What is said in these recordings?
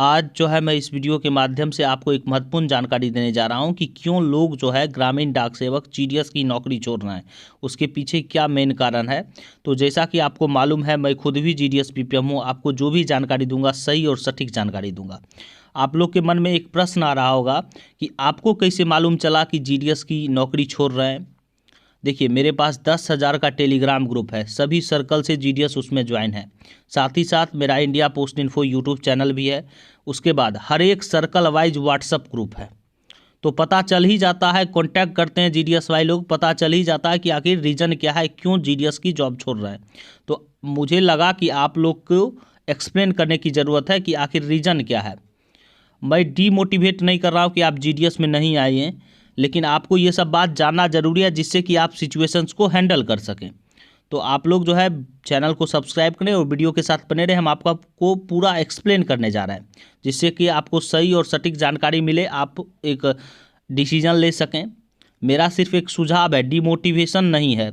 आज जो है मैं इस वीडियो के माध्यम से आपको एक महत्वपूर्ण जानकारी देने जा रहा हूं कि क्यों लोग जो है ग्रामीण डाक सेवक जीडीएस की नौकरी छोड़ रहे हैं, उसके पीछे क्या मेन कारण है। तो जैसा कि आपको मालूम है, मैं खुद भी जीडीएस पीपीएम हूं। आपको जो भी जानकारी दूंगा सही और सटीक जानकारी दूंगा। आप लोग के मन में एक प्रश्न आ रहा होगा कि आपको कैसे मालूम चला कि जीडीएस की नौकरी छोड़ रहे हैं। देखिए, मेरे पास 10,000 का टेलीग्राम ग्रुप है, सभी सर्कल से जीडीएस उसमें ज्वाइन है। साथ ही साथ मेरा India post info YouTube channel भी है। उसके बाद हर एक सर्कल वाइज व्हाट्सअप ग्रुप है। तो पता चल ही जाता है, कांटेक्ट करते हैं जीडीएस वाले लोग, पता चल ही जाता है कि आखिर रीज़न क्या है, क्यों जीडीएस की जॉब छोड़ रहे हैं। तो मुझे लगा कि आप लोग को एक्सप्लेन करने की ज़रूरत है कि आखिर रीज़न क्या है। मैं डीमोटिवेट नहीं कर रहा हूँ कि आप जीडीएस में नहीं आए हैं, लेकिन आपको ये सब बात जानना ज़रूरी है जिससे कि आप सिचुएशंस को हैंडल कर सकें। तो आप लोग जो है चैनल को सब्सक्राइब करें और वीडियो के साथ बने रहें। हम आपको पूरा एक्सप्लेन करने जा रहे हैं जिससे कि आपको सही और सटीक जानकारी मिले, आप एक डिसीजन ले सकें। मेरा सिर्फ एक सुझाव है, डीमोटिवेशन नहीं है।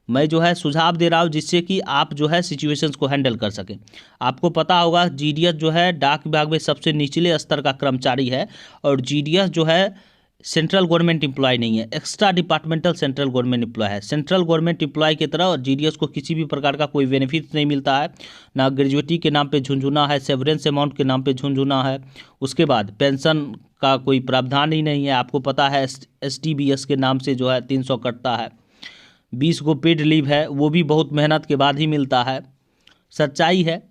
मैं जो है सुझाव दे रहा हूँ जिससे कि आप जो है सिचुएशंस को हैंडल कर सकें। आपको पता होगा जीडीएस जो है डाक विभाग में सबसे निचले स्तर का कर्मचारी है, और जीडीएस जो है सेंट्रल गवर्नमेंट एम्प्लॉय नहीं है, extra departmental central government employ है। सेंट्रल गवर्नमेंट एम्प्लॉय की तरह और जीडीएस को किसी भी प्रकार का कोई बेनिफिट नहीं मिलता है, ना ग्रेजुएटी के नाम पे झुंझुना है, सेवरेंस अमाउंट के नाम पे झुंझुना है। उसके बाद पेंशन का कोई प्रावधान ही नहीं है। आपको पता है STBS के नाम से जो है 300 कटता है। 20 को पेड लीव है, वो भी बहुत मेहनत के बाद ही मिलता है। सच्चाई है,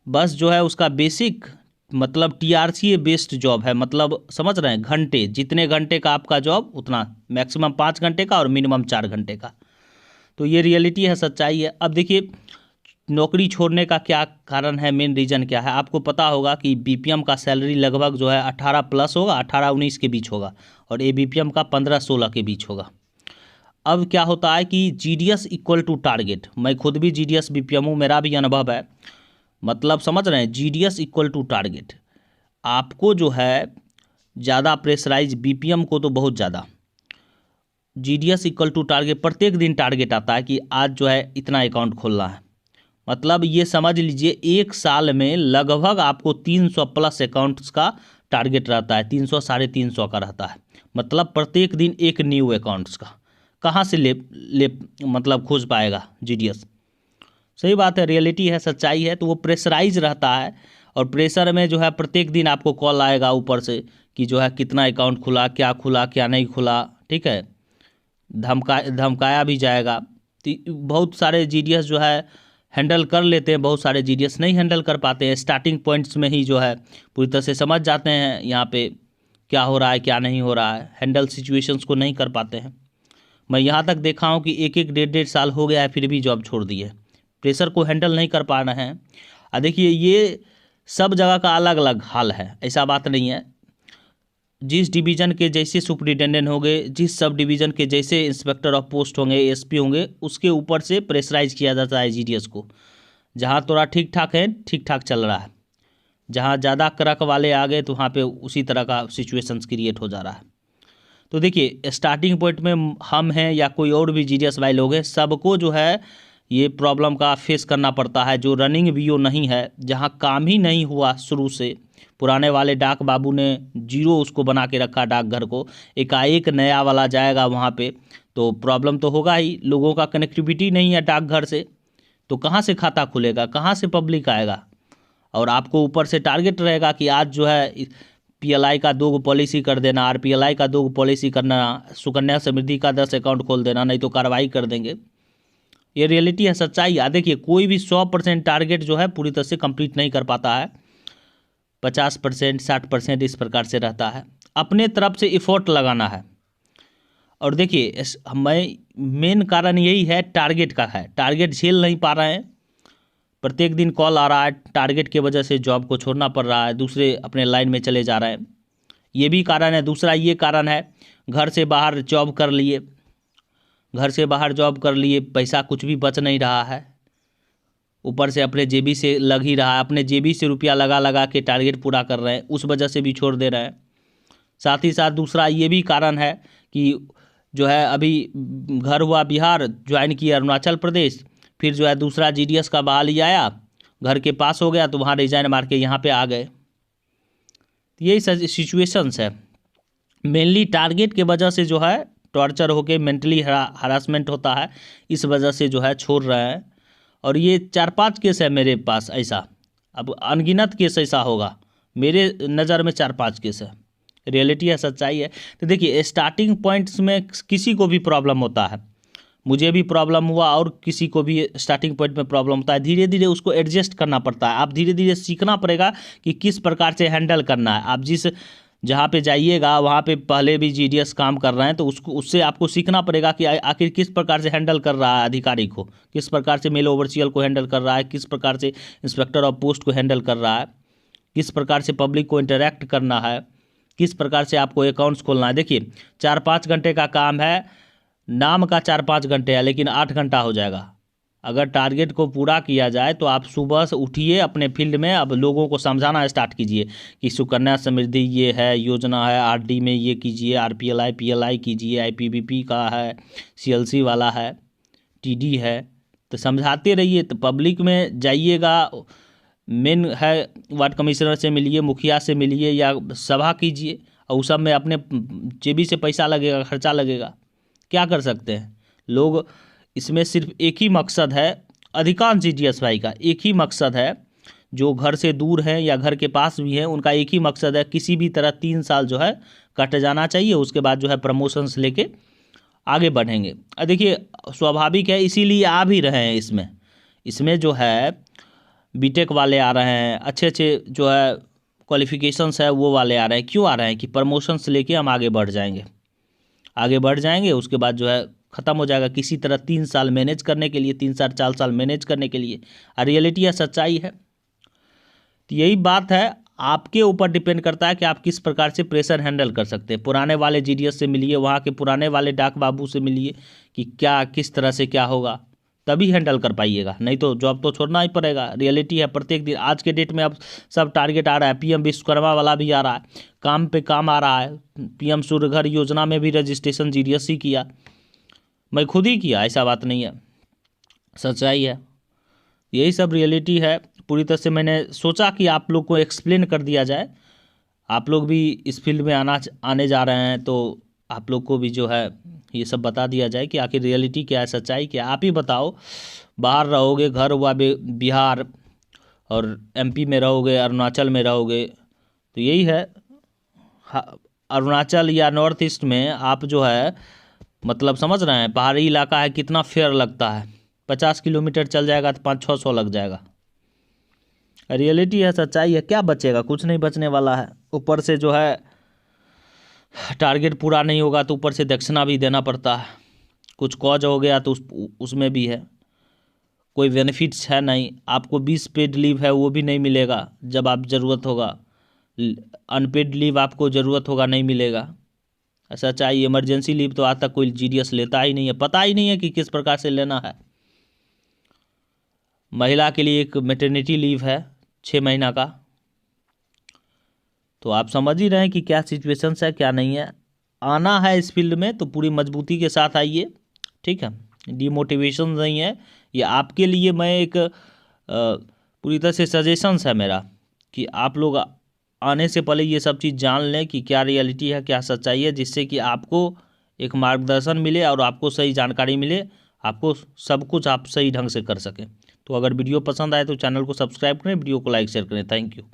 बस जो है उसका बेसिक मतलब TRCA बेस्ड जॉब है। मतलब समझ रहे हैं, घंटे, जितने घंटे का आपका जॉब उतना, मैक्सिमम 5 घंटे का और मिनिमम 4 घंटे का। तो ये रियलिटी है, सच्चाई है। अब देखिए, नौकरी छोड़ने का क्या कारण है, मेन रीज़न क्या है। आपको पता होगा कि BPM का सैलरी लगभग जो है 18 प्लस होगा, 18-19 के बीच होगा, और ABPM का 15-16 के बीच होगा। अब क्या होता है कि जीडीएस इक्वल टू टारगेट। मैं खुद भी जीडीएस BPM हूँ, मेरा भी अनुभव है। मतलब समझ रहे हैं, जीडीएस इक्वल टू टारगेट। आपको जो है ज़्यादा प्रेशराइज, BPM को तो बहुत ज़्यादा। जीडीएस इक्वल टू टारगेट, प्रत्येक दिन टारगेट आता है कि आज जो है इतना अकाउंट खोलना है। मतलब ये समझ लीजिए, एक साल में लगभग आपको 300 प्लस अकाउंट्स का टारगेट रहता है, 300 350 का रहता है। मतलब प्रत्येक दिन एक न्यू अकाउंट्स का कहाँ से ले मतलब खोज पाएगा जीडीएस। सही बात है, रियलिटी है, सच्चाई है। तो वो प्रेशराइज रहता है, और प्रेशर में जो है प्रत्येक दिन आपको कॉल आएगा ऊपर से कि जो है कितना अकाउंट खुला क्या नहीं खुला, ठीक है। धमकाया भी जाएगा। तो बहुत सारे जीडीएस जो है हैंडल कर लेते हैं, बहुत सारे जीडीएस नहीं हैंडल कर पाते हैं। स्टार्टिंग पॉइंट्स में ही जो है पूरी तरह से समझ जाते हैं यहाँ पे क्या हो रहा है क्या नहीं हो रहा है, हैंडल सिचुएशंस को नहीं कर पाते हैं। मैं यहाँ तक देखा हूँ कि 1-1 1.5 साल हो गया है फिर भी जॉब छोड़ दी है, प्रेशर को हैंडल नहीं कर पा रहे हैं। देखिए, ये सब जगह का अलग अलग हाल है, ऐसा बात नहीं है। जिस डिवीज़न के जैसे सुपरिटेंडेंट होंगे, जिस सब डिवीज़न के जैसे इंस्पेक्टर ऑफ पोस्ट होंगे, ASP होंगे, उसके ऊपर से प्रेशराइज किया जाता है जीडीएस को। जहाँ थोड़ा ठीक ठाक है, ठीक ठाक चल रहा है, जहाँ ज़्यादा करक वाले आ गए तो वहाँ पे उसी तरह का सिचुएशंस क्रिएट हो जा रहा है। तो देखिए, स्टार्टिंग पॉइंट में हम हैं या कोई और भी जीडीएस वाले लोग हैं, सबको जो है ये प्रॉब्लम का फेस करना पड़ता है। जो रनिंग वीओ नहीं है, जहाँ काम ही नहीं हुआ शुरू से, पुराने वाले डाक बाबू ने जीरो उसको बना के रखा डाकघर को, एकाएक नया वाला जाएगा वहाँ पे तो प्रॉब्लम तो होगा ही। लोगों का कनेक्टिविटी नहीं है डाकघर से, तो कहाँ से खाता खुलेगा, कहाँ से पब्लिक आएगा। और आपको ऊपर से टारगेट रहेगा कि आज जो है PLI का 2 पॉलिसी कर देना, RPLI का 2 पॉलिसी करना, सुकन्या समृद्धि का 10 अकाउंट खोल देना, नहीं तो कार्रवाई कर देंगे। ये रियलिटी है, सच्चाई है। देखिए, कोई भी 100% टारगेट जो है पूरी तरह से कंप्लीट नहीं कर पाता है, 50% 60% इस प्रकार से रहता है। अपने तरफ से एफर्ट लगाना है। और देखिए, मेन कारण यही है, टारगेट का है। टारगेट झेल नहीं पा रहे हैं, प्रत्येक दिन कॉल आ रहा है, टारगेट की वजह से जॉब को छोड़ना पड़ रहा है, दूसरे अपने लाइन में चले जा रहे हैं। ये भी कारण है। दूसरा ये कारण है, घर से बाहर जॉब कर लिए, पैसा कुछ भी बच नहीं रहा है, ऊपर से अपने जेबी से लग ही रहा है, अपने जेबी से रुपया लगा लगा के टारगेट पूरा कर रहे हैं, उस वजह से भी छोड़ दे रहे हैं। साथ ही साथ दूसरा ये भी कारण है कि जो है अभी घर हुआ बिहार, ज्वाइन किया अरुणाचल प्रदेश, फिर जो है दूसरा जीडीएस का बहाली आया, घर के पास हो गया तो वहाँ रिजाइन मार के यहाँ पे आ गए। तो यही सिचुएशंस है। मेनली टारगेट के वजह से जो है टॉर्चर होके मेंटली हरासमेंट होता है, इस वजह से जो है छोड़ रहे हैं। और ये 4-5 केस है मेरे पास ऐसा, अब अनगिनत केस ऐसा होगा, मेरे नज़र में 4-5 केस है। रियलिटी है, सच्चाई है। तो देखिए स्टार्टिंग पॉइंट्स में किसी को भी प्रॉब्लम होता है, मुझे भी प्रॉब्लम हुआ और किसी को भी स्टार्टिंग पॉइंट में प्रॉब्लम होता है। धीरे धीरे उसको एडजस्ट करना पड़ता है, आप धीरे धीरे सीखना पड़ेगा कि किस प्रकार से हैंडल करना है। आप जिस जहाँ पे जाइएगा वहाँ पे पहले भी जीडीएस काम कर रहे हैं, तो उससे आपको सीखना पड़ेगा कि आखिर किस प्रकार से हैंडल कर रहा है अधिकारी को, किस प्रकार से मेल ओवरसीयर को हैंडल कर रहा है, किस प्रकार से इंस्पेक्टर ऑफ पोस्ट को हैंडल कर रहा है, किस प्रकार से पब्लिक को इंटरेक्ट करना है, किस प्रकार से आपको अकाउंट्स खोलना है। देखिए 4-5 घंटे का काम है, नाम का 4-5 घंटे है, लेकिन 8 घंटा हो जाएगा। अगर टारगेट को पूरा किया जाए तो आप सुबह से उठिए अपने फील्ड में, अब लोगों को समझाना स्टार्ट कीजिए कि सुकन्या समृद्धि ये है, योजना है, आरडी में ये कीजिए, आरपीएलआई पीएलआई कीजिए, आईपीबीपी का है, सीएलसी वाला है, टीडी है। तो समझाते रहिए, तो पब्लिक में जाइएगा, मेन है वार्ड कमिश्नर से मिलिए, मुखिया से मिलिए या सभा कीजिए, और उस सब में अपने जेबी से पैसा लगेगा, खर्चा लगेगा, क्या कर सकते हैं लोग। इसमें सिर्फ एक ही मकसद है, अधिकांश जीडीएस भाई का एक ही मकसद है, जो घर से दूर हैं या घर के पास भी हैं उनका एक ही मकसद है, किसी भी तरह 3 साल जो है कट जाना चाहिए, उसके बाद जो है प्रमोशंस लेके आगे बढ़ेंगे। देखिए स्वाभाविक है, इसीलिए आ भी रहे हैं इसमें जो है बीटेक वाले आ रहे हैं, अच्छे अच्छे जो है क्वालिफिकेशंस है वो वाले आ रहे हैं। क्यों आ रहे हैं कि प्रमोशंस लेके हम आगे बढ़ जाएंगे, उसके बाद जो है ख़त्म हो जाएगा, किसी तरह 3 साल मैनेज करने के लिए, 3-4 साल मैनेज करने के लिए। रियलिटी है, सच्चाई है। तो यही बात है, आपके ऊपर डिपेंड करता है कि आप किस प्रकार से प्रेशर हैंडल कर सकते हैं। पुराने वाले जीडीएस से मिलिए, वहाँ के पुराने वाले डाक बाबू से मिलिए कि क्या किस तरह से क्या होगा, तभी हैंडल कर पाइएगा, नहीं तो जॉब तो छोड़ना ही पड़ेगा। रियलिटी है, प्रत्येक दिन आज के डेट में अब सब टारगेट आ रहा है, पीएम विश्वकर्मा वाला भी आ रहा है, काम पे काम आ रहा है। पीएम सूर्य घर योजना में भी रजिस्ट्रेशन जीडीएस ही किया, मैं खुद ही किया, ऐसा बात नहीं है, सच्चाई है। यही सब रियलिटी है। पूरी तरह से मैंने सोचा कि आप लोग को एक्सप्लेन कर दिया जाए, आप लोग भी इस फील्ड में आने जा रहे हैं, तो आप लोग को भी जो है ये सब बता दिया जाए कि आखिर रियलिटी क्या है, सच्चाई क्या है। आप ही बताओ, बाहर रहोगे, घर हुआ बिहार और एमपी में रहोगे, अरुणाचल में रहोगे, तो यही है। अरुणाचल या नॉर्थ ईस्ट में आप जो है मतलब समझ रहे हैं, पहाड़ी इलाका है, कितना फेयर लगता है, 50 किलोमीटर चल जाएगा तो 500-600 लग जाएगा। रियलिटी है, सच्चाई है, क्या बचेगा, कुछ नहीं बचने वाला है। ऊपर से जो है टारगेट पूरा नहीं होगा तो ऊपर से दक्षिणा भी देना पड़ता है, कुछ कॉज हो गया तो उसमें भी है, कोई बेनिफिट्स है नहीं। आपको 20 पेड लीव है वो भी नहीं मिलेगा, जब आप ज़रूरत होगा अनपेड लीव आपको ज़रूरत होगा नहीं मिलेगा। ऐसा चाहिए, इमरजेंसी लीव तो आज तक कोई जीडीएस लेता ही नहीं है, पता ही नहीं है कि किस प्रकार से लेना है। महिला के लिए एक मैटरनिटी लीव है 6 महीना का, तो आप समझ ही रहे हैं कि क्या सिचुएशंस है क्या नहीं है। आना है इस फील्ड में तो पूरी मजबूती के साथ आइए, ठीक है, डीमोटिवेशन नहीं है ये आपके लिए। मैं एक पूरी तरह से सजेशंस है मेरा कि आप लोग आने से पहले ये सब चीज़ जान लें कि क्या रियलिटी है, क्या सच्चाई है, जिससे कि आपको एक मार्गदर्शन मिले और आपको सही जानकारी मिले, आपको सब कुछ आप सही ढंग से कर सकें। तो अगर वीडियो पसंद आए तो चैनल को सब्सक्राइब करें, वीडियो को लाइक शेयर करें। Thank you.